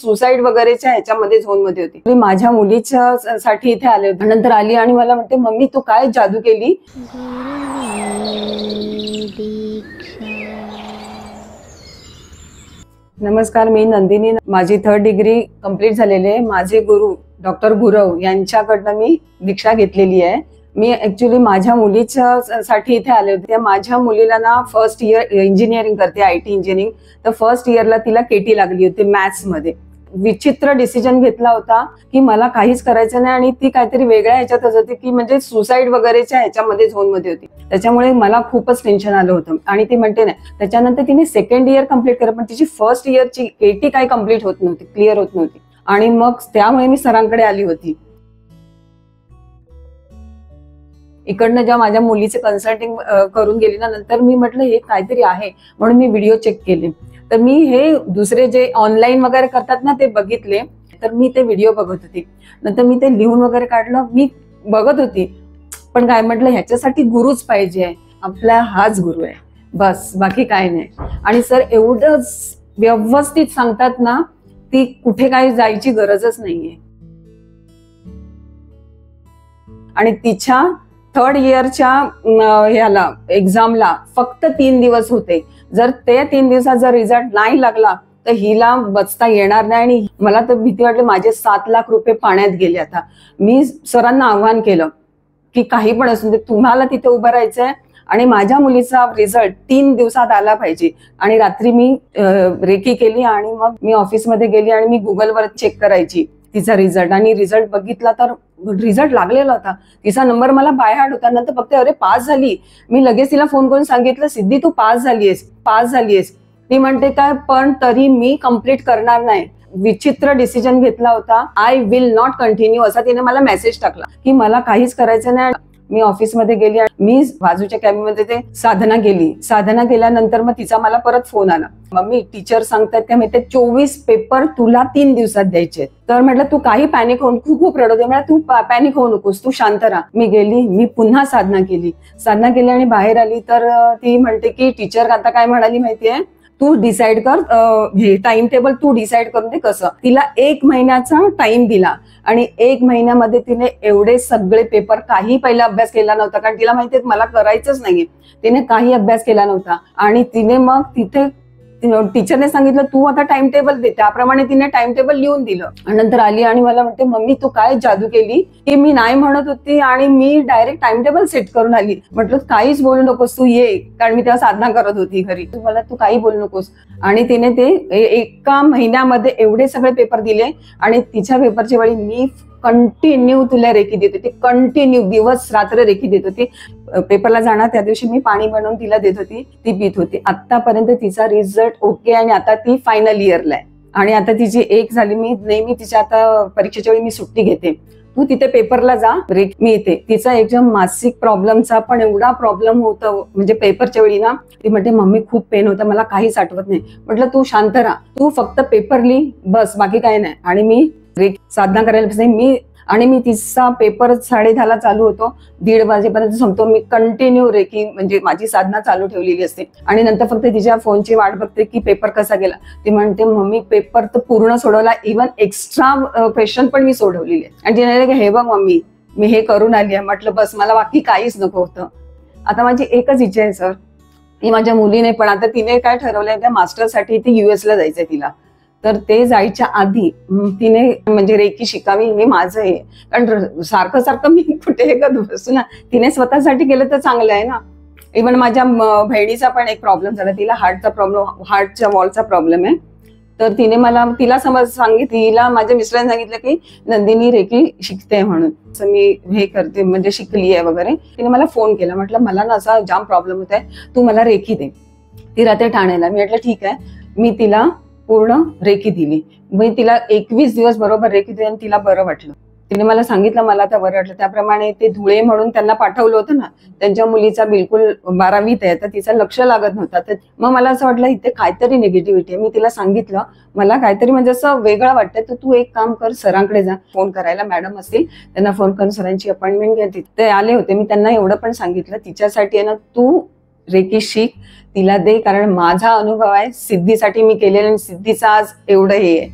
Suicide वगैरेच्या ह्याच्यामध्ये झोनमध्ये होती. मी माझ्या मुलीच्या साठी इथे आले होते. नंतर आली आणि मला म्हणते, मम्मी तू काय जादू केली? नमस्कार, मी नंदिनी. माझी 3rd डिग्री कंप्लीट झालेली आहे. माझे गुरु डॉक्टर गुरव यांच्याकडनं मी दीक्षा घेतलेली आहे. मी ऍक्च्युली माझ्या मुलीच्या साठी इथे आले होते. माझ्या मुलीला ना फर्स्ट इयर इंजिनिअरिंग करते, IT इंजिनिअरिंग. तर फर्स्ट इयरला तिला केटी लागली होती मॅथ्स मध्ये. विचित्र डिसिजन घेतला होता की मला काहीच करायचं नाही, आणि ती काहीतरी वेगळ्या ह्याच्यातच होती की म्हणजे सुसाईड वगैरेच्या ह्याच्यामध्ये झोनमध्ये होती. त्याच्यामुळे मला खूपच टेन्शन आलं होतं. आणि ती म्हणते नाही, त्याच्यानंतर तिने 2nd इयर कम्प्लीट केलं, पण तिची फर्स्ट इयरची केटी काही कम्प्लीट होत नव्हती, क्लिअर होत नव्हती. आणि मग त्यामुळे मी सरांकडे आली होती. इकडनं जेव्हा माझ्या मुलीचे कन्सल्टिंग करून गेली ना, नंतर मी म्हटलं हे काहीतरी आहे, म्हणून मी व्हिडिओ चेक केले. तर मी हे दुसरे जे ऑनलाईन वगैरे करतात ना ते बघितले. तर मी ते व्हिडिओ बघत होती. नंतर मी ते लिहून वगैरे काढलं. मी बघत होती, पण काय म्हटलं ह्याच्यासाठी गुरुच पाहिजे. आपला हाच गुरु आहे, बस, बाकी काय नाही. आणि सर एवढं व्यवस्थित सांगतात ना, ती कुठे काय जायची गरजच नाहीये. आणि तिच्या 3rd इयरच्या ह्याला एक्झामला फक्त 3 दिवस होते. जर ते 3 दिवसात जर रिझल्ट नाही लागला तर हिला बचता येणार नाही. आणि मला तर भीती वाटली, माझे 7 लाख रुपये पाण्यात गेले. आता मी सरांना आव्हान केलं की काही पण असून तुम्हाला तिथे उभं राहायचंय आणि माझ्या मुलीचा रिझल्ट 3 दिवसात आला पाहिजे. आणि रात्री मी रेकी केली आणि मग मी ऑफिसमध्ये गेली आणि मी गुगलवर चेक करायची तिचा रिझल्ट. आणि रिझल्ट बघितला तर रिझल्ट लागलेला होता. तिचा नंबर मला बाय हार्ट होता. नंतर फक्त अरे पास झाली. मी लगेच तिला फोन करून सांगितलं, सिद्धी तू पास झालीयस. ती म्हणते काय, पण तरी मी कम्प्लीट करणार नाही. विचित्र डिसिजन घेतला होता. आय विल नॉट कंटिन्यू असा तिने मला मेसेज टाकला की मला काहीच करायचं नाही. मी ऑफिसमध्ये गेली आणि मी बाजूच्या कॅबिनमध्ये ते साधना केल्यानंतर मग तिचा मला परत फोन आला, मम्मी टीचर सांगतात का माहिती 24 पेपर तुला 3 दिवसात द्यायचे. तर म्हटलं तू काही पॅनिक होऊन खूप रडत होते. म्हटलं तू पॅनिक होऊ नकोस, तू शांत राहा. मी गेली, मी पुन्हा साधना केली आणि बाहेर आली. तर ती म्हणते की टीचर आता काय म्हणाली माहितीये, तू डिसाइड कर, हे टाइम टेबल तू डिसाइड करून दे कसं. तिला 1 महिन्याचा टाइम दिला आणि 1 महिन्यामध्ये तिने एवढे सगळे पेपर, काही पहिला अभ्यास केला नव्हता कारण तिला माहितीये मला करायचंच नाहीये. तिने काही अभ्यास केला नव्हता आणि तिने मग तिथे टीचरने सांगितलं तू आता टाइम टेबल दे. त्याप्रमाणे तिने टाइम टेबल लिहून दिलं. नंतर आली आणि मला म्हणते, मम्मी तू काय जादू केली की मी नाही म्हणत होती आणि मी डायरेक्ट टाइम टेबल सेट करून आली. म्हटलं काहीच बोलू नकोस, तू ये, कारण मी तेव्हा साधना करत होती घरी. मला तू काही बोलू नकोस. आणि तिने ते 1 महिन्यामध्ये एवढे सगळे पेपर दिले. आणि तिच्या पेपरच्या वेळी मी कंटिन्यू तुला रेकी देत होती, कंटिन्यू दिवस रात्र रेकी देत होती. पेपरला जाणार त्या दिवशी मी पाणी बनवून तिला देत होती, ती पित होती. आतापर्यंत तिचा रिझल्ट ओके. आणि आता ती फायनल इयरला आहे आणि आता तिची 1 झाली. मी नेहमी तिच्या आता परीक्षेच्या वेळी मी सुट्टी घेते, तू तिथे पेपरला जा, मी येते. तिचा एकदम मासिक प्रॉब्लेमचा पण एवढा प्रॉब्लेम होता, म्हणजे पेपरच्या वेळी ना ती म्हणते मम्मी खूप पेन होतं, मला काहीच आठवत नाही. म्हटलं तू शांत राहा, तू फक्त पेपर लिही बस, बाकी काही नाही. आणि मी साधना करायला मी तिचा पेपर 10:30ला चालू होतो, 1:30 वाजेपर्यंत संपतो. मी कंटिन्यू रेकी म्हणजे माझी साधना चालू ठेवलेली असते. आणि नंतर फक्त तिच्या फोनची वाट बघते की पेपर कसा गेला. ती म्हणते मम्मी पेपर तर पूर्ण सोडवला, इव्हन एक्स्ट्रा क्वेश्चन पण मी सोडवलेले. आणि ती म्हणाली हे बघ मम्मी मी हे करून आली आहे. म्हटलं बस, मला बाकी काहीच नको होतं. आता माझी एकच इच्छा आहे सर, ती माझ्या मुलीने पण आता तिने काय ठरवलंय, त्या मास्टरसाठी ती US ला जायचंय तिला. तर ते जायच्या आधी तिने म्हणजे रेकी शिकावी हे माझं आहे. कारण सारखं मी कुठे हे करत बसू ना. तिने स्वतःसाठी केलं तर चांगलं आहे ना. इव्हन माझ्या बहिणीचा पण एक प्रॉब्लेम झाला, तिला हार्टच्या वॉलचा प्रॉब्लेम आहे. तर तिने तिला तिला माझ्या मिस्टरांनी सांगितलं की नंदिनी रेकी शिकते म्हणून. मी हे करते म्हणजे शिकली आहे वगैरे. तिने मला फोन केला, म्हटलं मला ना असा जाम प्रॉब्लेम होत आहे, तू मला रेकी दे. ती राहते ठाण्याला. मी म्हटलं ठीक आहे. मी तिला पूर्ण रेकी दिली. मी तिला 21 दिवस बरोबर रेकी दिली आणि तिला बरं वाटलं. तिने मला सांगितलं मला आता बरं वाटलं. त्याप्रमाणे ते धुळे म्हणून त्यांना पाठवलं होतं ना, त्यांच्या मुलीचा बिलकुल 12वीत आहे, तर तिचं लक्ष लागत नव्हतं. तर मग मला असं वाटलं इथे काहीतरी निगेटिव्हिटी आहे. मी तिला सांगितलं मला काहीतरी म्हणजे असं वेगळं वाटतंय, तर तू एक काम कर, सरांकडे जा. फोन करायला मॅडम असतील त्यांना फोन करून सरांची अपॉइंटमेंट घ्या. ते आले होते. मी त्यांना एवढं पण सांगितलं तिच्यासाठी आहे ना तू रेकी शिक, तिला दे, कारण माझा अनुभव आहे सिद्धीसाठी मी केलेलं आणि सिद्धीचा आज एवढं हे आहे.